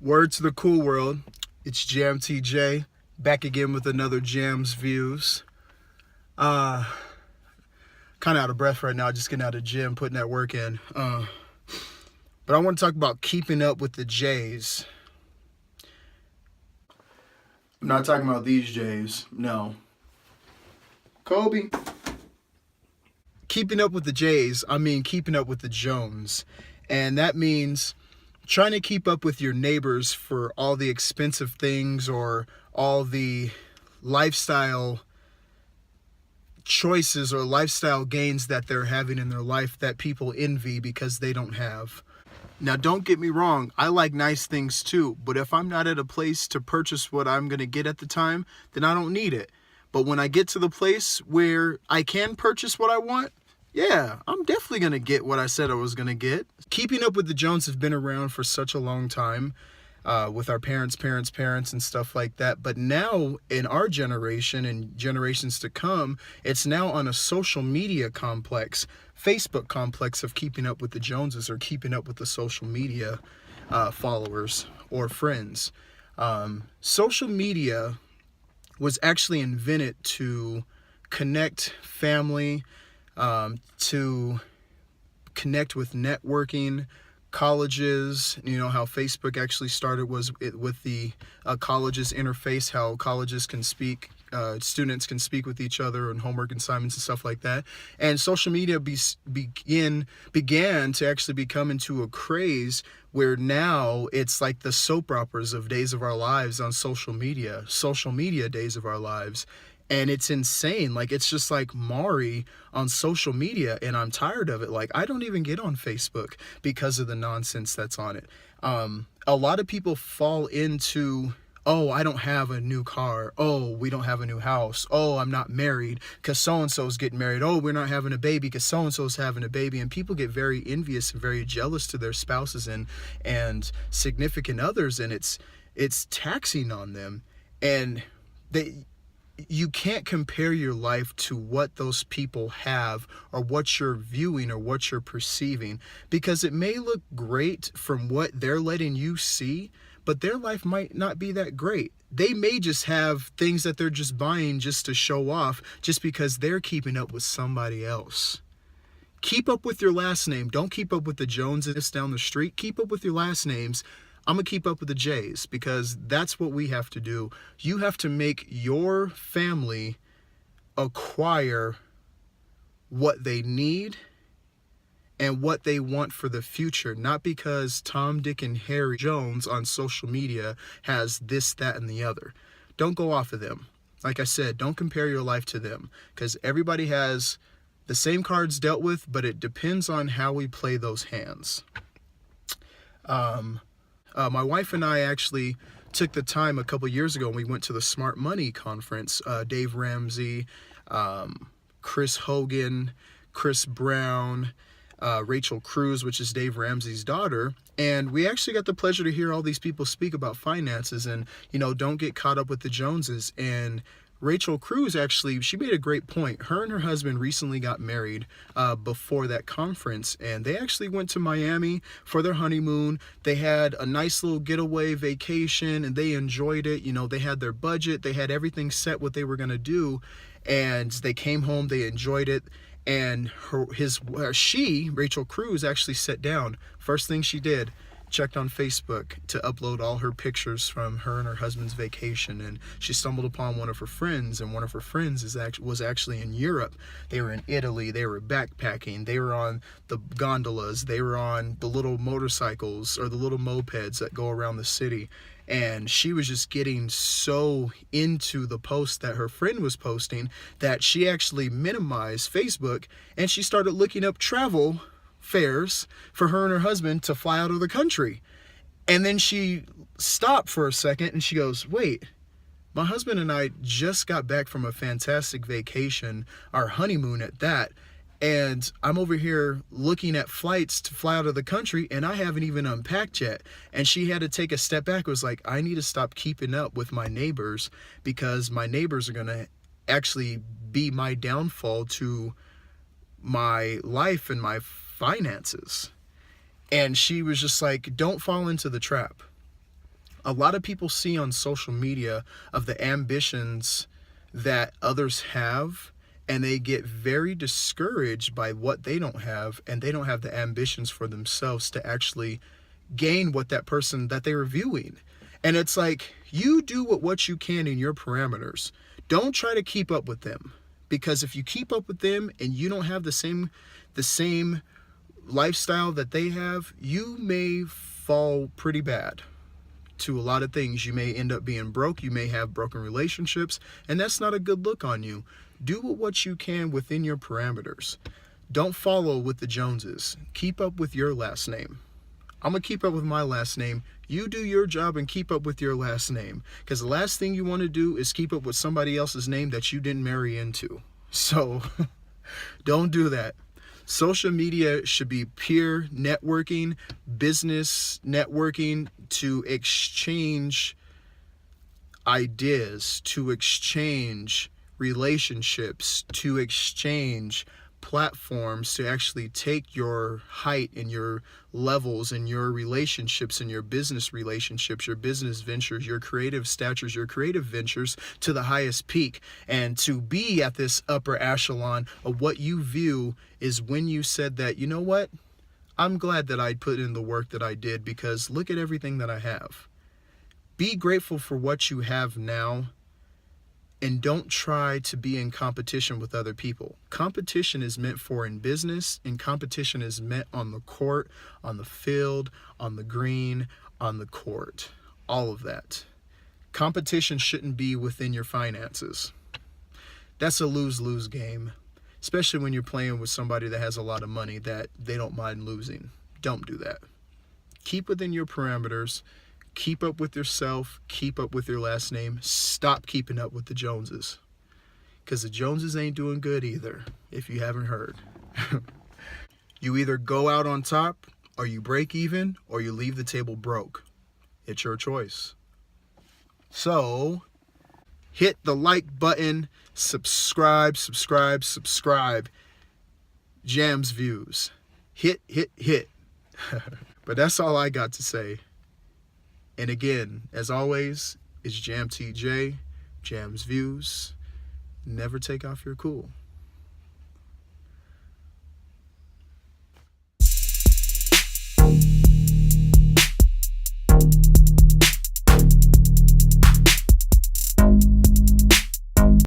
Word to the cool world. It's Jam TJ back again with another Jam's Views. Kind of out of breath right now, just getting out of the gym, putting that work in. But I want to talk about keeping up with the Jays. I'm not talking about these Jays, no. Kobe. Keeping up with the Jays, I mean keeping up with the Jones. And that means trying to keep up with your neighbors for all the expensive things or all the lifestyle choices or lifestyle gains that they're having in their life that people envy because they don't have. Now, don't get me wrong, I like nice things too, but if I'm not at a place to purchase what I'm going to get at the time, then I don't need it. But when I get to the place where I can purchase what I want, yeah, I'm definitely going to get what I said I was going to get. Keeping up with the Joneses have been around for such a long time with our parents, and stuff like that. But now in our generation and generations to come, it's now on a social media complex, Facebook complex of keeping up with the Joneses or keeping up with the social media followers or friends. Social media was actually invented to connect family, to connect with networking, colleges. You know how Facebook actually started was with the colleges interface, how colleges can speak, students can speak with each other and homework assignments and stuff like that. And social media began to actually become into a craze where now it's like the soap operas of Days of Our Lives on social media Days of Our Lives. And it's insane. Like, it's just like Maury on social media, and I'm tired of it. Like, I don't even get on Facebook because of the nonsense that's on it. A lot of people fall into, oh, I don't have a new car. Oh, we don't have a new house. Oh, I'm not married because so-and-so's getting married. Oh, we're not having a baby because so-and-so's having a baby. And people get very envious and very jealous to their spouses and significant others, and it's taxing on them. And you can't compare your life to what those people have or what you're viewing or what you're perceiving, because it may look great from what they're letting you see, but their life might not be that great. They may just have things that they're just buying just to show off just because they're keeping up with somebody else. Keep up with your last name. Don't keep up with the Joneses down the street. Keep up with your last names. I'm going to keep up with the Jays because that's what we have to do. You have to make your family acquire what they need and what they want for the future, not because Tom, Dick, and Harry Jones on social media has this, that, and the other. Don't go off of them. Like I said, don't compare your life to them because everybody has the same cards dealt with, but it depends on how we play those hands. My wife and I actually took the time a couple years ago and we went to the Smart Money Conference. Dave Ramsey, Chris Hogan, Chris Brown, Rachel Cruz, which is Dave Ramsey's daughter. And we actually got the pleasure to hear all these people speak about finances and, don't get caught up with the Joneses. And Rachel Cruz actually, she made a great point. Her and her husband recently got married before that conference, and they actually went to Miami for their honeymoon. They had a nice little getaway vacation, and they enjoyed it. They had their budget. They had everything set what they were going to do, and they came home. They enjoyed it. And Rachel Cruz, actually sat down. First thing she did, checked on Facebook to upload all her pictures from her and her husband's vacation, and she stumbled upon one of her friends, and one of her friends was actually in Europe. They were in Italy. They were backpacking. They were on the gondolas. They were on the little motorcycles or the little mopeds that go around the city. And she was just getting so into the post that her friend was posting that she actually minimized Facebook, and she started looking up travel fares for her and her husband to fly out of the country. And then she stopped for a second and she goes, wait, my husband and I just got back from a fantastic vacation, our honeymoon at that, and I'm over here looking at flights to fly out of the country and I haven't even unpacked yet. And she had to take a step back. It was like, I need to stop keeping up with my neighbors because my neighbors are going to actually be my downfall to my life and my finances. And she was just like, don't fall into the trap. A lot of people see on social media of the ambitions that others have, and they get very discouraged by what they don't have, and they don't have the ambitions for themselves to actually gain what that person that they're viewing. And it's like, you do what you can in your parameters. Don't try to keep up with them, because if you keep up with them and you don't have the same lifestyle that they have, you may fall pretty bad to a lot of things. You may end up being broke. You may have broken relationships, and that's not a good look on you. Do what you can within your parameters. Don't follow with the Joneses. Keep up with your last name. I'm going to keep up with my last name. You do your job and keep up with your last name, because the last thing you want to do is keep up with somebody else's name that you didn't marry into. So don't do that. Social media should be peer networking, business networking, to exchange ideas, to exchange relationships, to exchange platforms, to actually take your height and your levels and your relationships and your business relationships, your business ventures, your creative statures, your creative ventures to the highest peak, and to be at this upper echelon of what you view is when you said that, you know what, I'm glad that I put in the work that I did, because look at everything that I have. Be grateful for what you have now, and don't try to be in competition with other people. Competition is meant for in business, and competition is meant on the court, on the field, on the green, on the court. All of that. Competition shouldn't be within your finances. That's a lose-lose game, especially when you're playing with somebody that has a lot of money that they don't mind losing. Don't do that. Keep within your parameters. Keep up with yourself. Keep up with your last name. Stop keeping up with the Joneses, because the Joneses ain't doing good either, if you haven't heard. You either go out on top, or you break even, or you leave the table broke. It's your choice. So hit the like button, subscribe. Jams views. Hit. But that's all I got to say. And again, as always, it's Jam TJ, Jams Views. Never take off your cool.